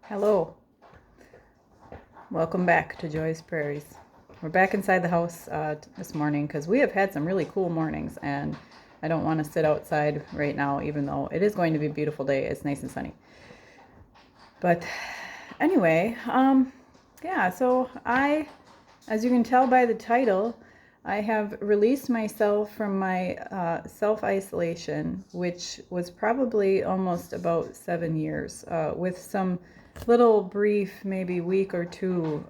Hello, welcome back to Joy's Prairies. We're back inside the house this morning because we have had some really cool mornings, and I don't want to sit outside right now, even though it is going to be a beautiful day. It's nice and sunny. But anyway, so as you can tell by the title, I have released myself from my self-isolation, which was probably almost about 7 years, with some little brief, maybe week or two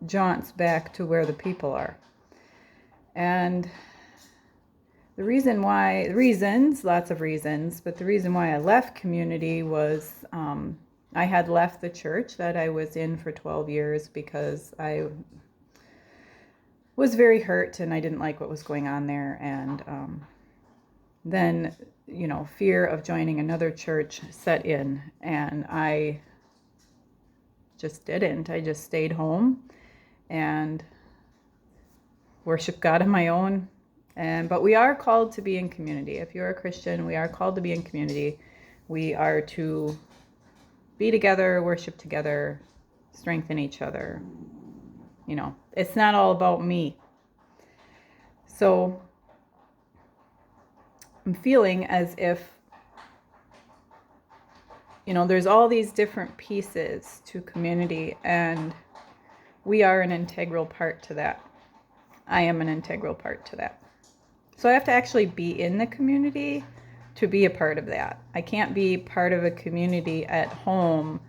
jaunts back to where the people are. And lots of reasons, but the reason why I left community was I had left the church that I was in for 12 years because I was very hurt and I didn't like what was going on there. And then, fear of joining another church set in, and I just didn't. I just stayed home and worshiped God on my own. But we are called to be in community. If you're a Christian, we are called to be in community. We are to be together, worship together, strengthen each other. It's not all about me. So I'm feeling as if, there's all these different pieces to community, and we are an integral part to that. I am an integral part to that. So I have to actually be in the community to be a part of that. I can't be part of a community at home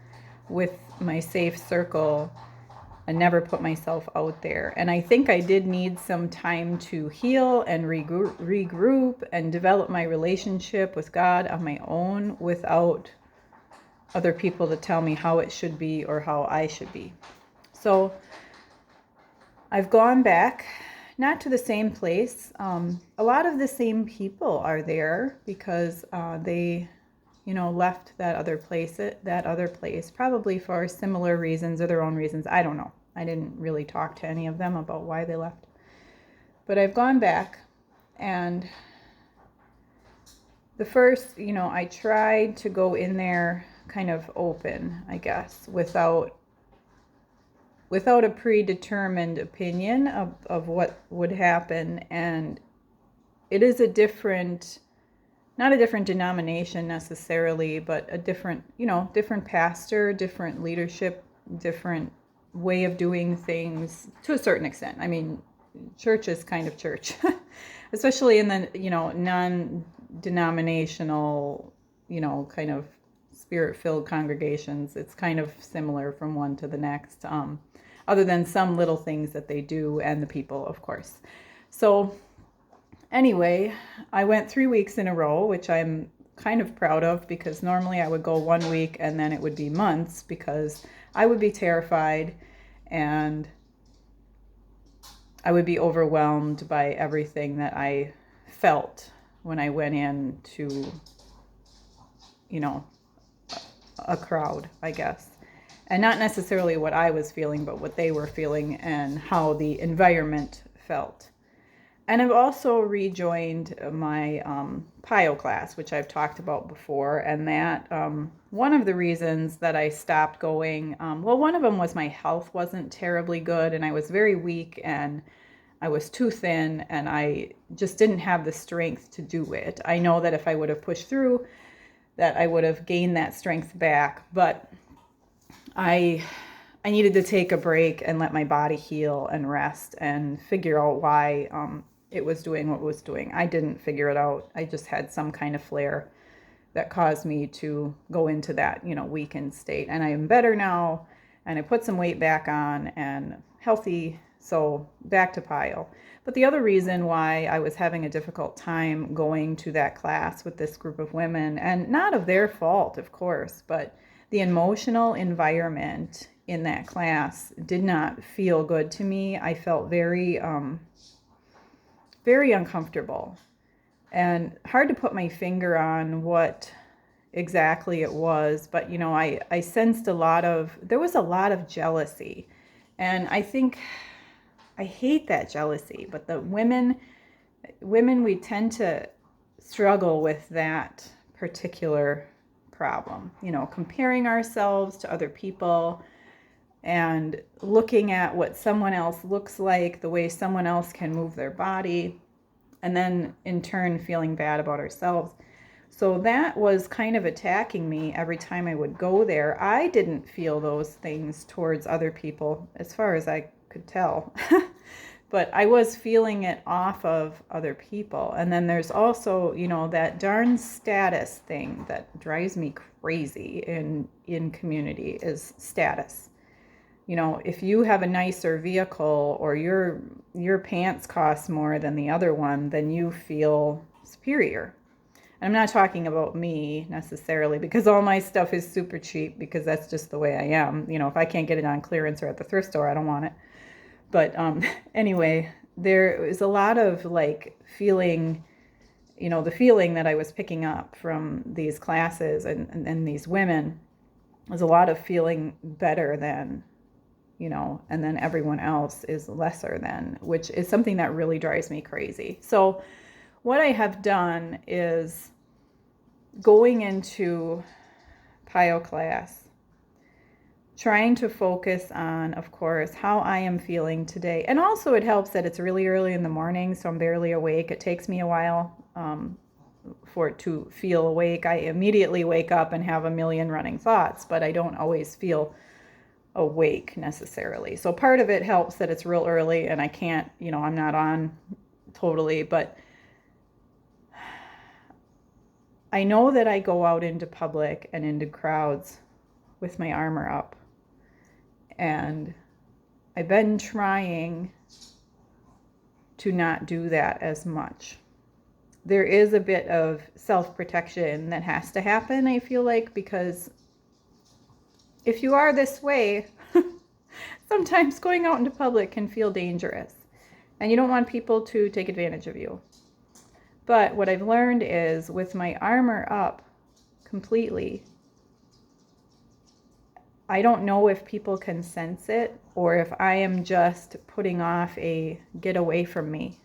with my safe circle and never put myself out there. And I think I did need some time to heal and regroup and develop my relationship with God on my own without other people to tell me how it should be or how I should be. So I've gone back, not to the same place. A lot of the same people are there because they left that other place, probably for similar reasons or their own reasons. I don't know. I didn't really talk to any of them about why they left. But I've gone back, and the first, I tried to go in there kind of open, I guess, without a predetermined opinion of what would happen. And it is not a different denomination necessarily, but a different pastor, different leadership, different way of doing things to a certain extent. I mean, church is kind of church, especially in the, non-denominational, kind of spirit-filled congregations. It's kind of similar from one to the next, other than some little things that they do and the people, of course. So anyway, I went 3 weeks in a row, which I'm kind of proud of, because normally I would go 1 week and then it would be months because I would be terrified and I would be overwhelmed by everything that I felt when I went in to, a crowd, I guess. And not necessarily what I was feeling, but what they were feeling and how the environment felt. And I've also rejoined my PIO class, which I've talked about before. And that one of the reasons that I stopped going, one of them was my health wasn't terribly good, and I was very weak, and I was too thin, and I just didn't have the strength to do it. I know that if I would have pushed through, that I would have gained that strength back, but I needed to take a break and let my body heal and rest and figure out why it was doing what it was doing. I didn't figure it out. I just had some kind of flare that caused me to go into that, weakened state. And I am better now, and I put some weight back on and healthy, so back to PIO. But the other reason why I was having a difficult time going to that class with this group of women, and not of their fault, of course, but the emotional environment in that class did not feel good to me. I felt very, very uncomfortable, and hard to put my finger on what exactly it was. But, I sensed there was a lot of jealousy. And I think I hate that jealousy, but the women, we tend to struggle with that particular problem. Comparing ourselves to other people and looking at what someone else looks like, the way someone else can move their body, and then in turn feeling bad about ourselves. So that was kind of attacking me every time I would go there. I didn't feel those things towards other people, as far as I could tell. But I was feeling it off of other people. And then there's also, that darn status thing that drives me crazy in community is status. If you have a nicer vehicle or your pants cost more than the other one, then you feel superior. And I'm not talking about me necessarily, because all my stuff is super cheap, because that's just the way I am. If I can't get it on clearance or at the thrift store, I don't want it. But anyway, there is a lot of feeling, the feeling that I was picking up from these classes and these women was a lot of feeling better than, and then everyone else is lesser than, which is something that really drives me crazy. So what I have done is going into PIO class, trying to focus on, of course, how I am feeling today. And also it helps that it's really early in the morning, so I'm barely awake. It takes me a while for it to feel awake. I immediately wake up and have a million running thoughts, but I don't always feel awake necessarily. So part of it helps that it's real early and I can't, I'm not on totally, but I know that I go out into public and into crowds with my armor up. And I've been trying to not do that as much. There is a bit of self-protection that has to happen, I feel like, because if you are this way, sometimes going out into public can feel dangerous. And you don't want people to take advantage of you. But what I've learned is with my armor up completely, I don't know if people can sense it or if I am just putting off a get away from me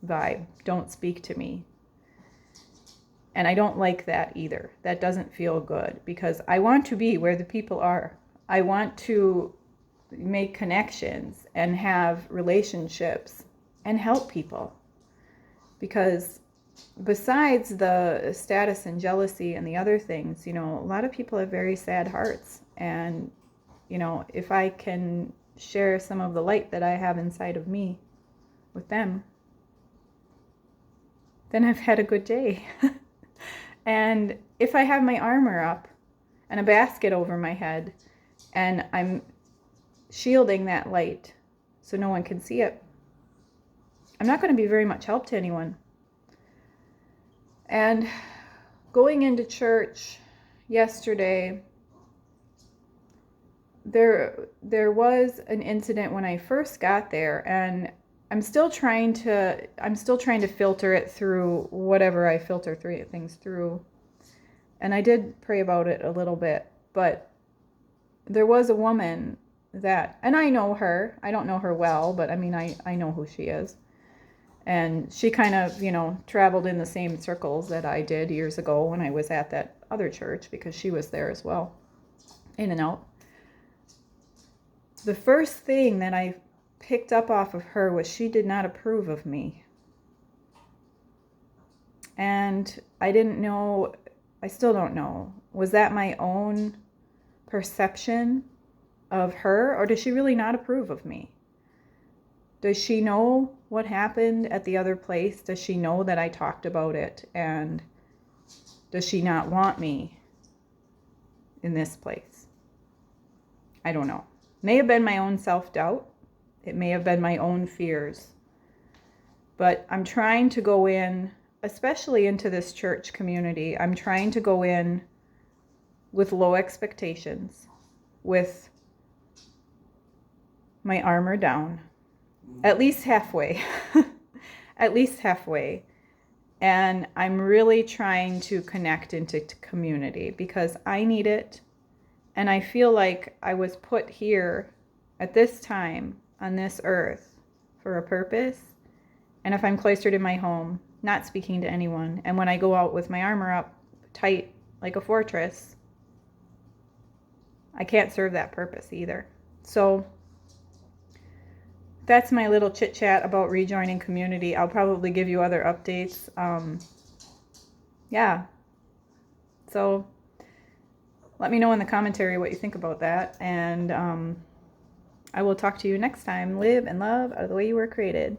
vibe. Don't speak to me. And I don't like that either. That doesn't feel good because I want to be where the people are. I want to make connections and have relationships and help people. Because besides the status and jealousy and the other things, a lot of people have very sad hearts. And, if I can share some of the light that I have inside of me with them, then I've had a good day. And if I have my armor up and a basket over my head and I'm shielding that light so no one can see it, I'm not going to be very much help to anyone. And going into church yesterday, there was an incident when I first got there, and I'm still trying to filter it through whatever I filter things through. And I did pray about it a little bit, but there was a woman that, and I know her, I don't know her well, but I mean, I know who she is. And she kind of, traveled in the same circles that I did years ago when I was at that other church, because she was there as well, in and out. The first thing that I picked up off of her was she did not approve of me. And I didn't know, I still don't know, was that my own perception of her, or does she really not approve of me? Does she know what happened at the other place? Does she know that I talked about it? And does she not want me in this place? I don't know. May have been my own self-doubt. It may have been my own fears. But I'm trying to go in, especially into this church community, I'm trying to go in with low expectations, with my armor down, at least halfway, at least halfway. And I'm really trying to connect into community because I need it. And I feel like I was put here at this time on this earth for a purpose. And if I'm cloistered in my home, not speaking to anyone, and when I go out with my armor up tight like a fortress, I can't serve that purpose either. So that's my little chit chat about rejoining community. I'll probably give you other updates. Yeah. So let me know in the commentary what you think about that. And I will talk to you next time. Live and love out of the way you were created.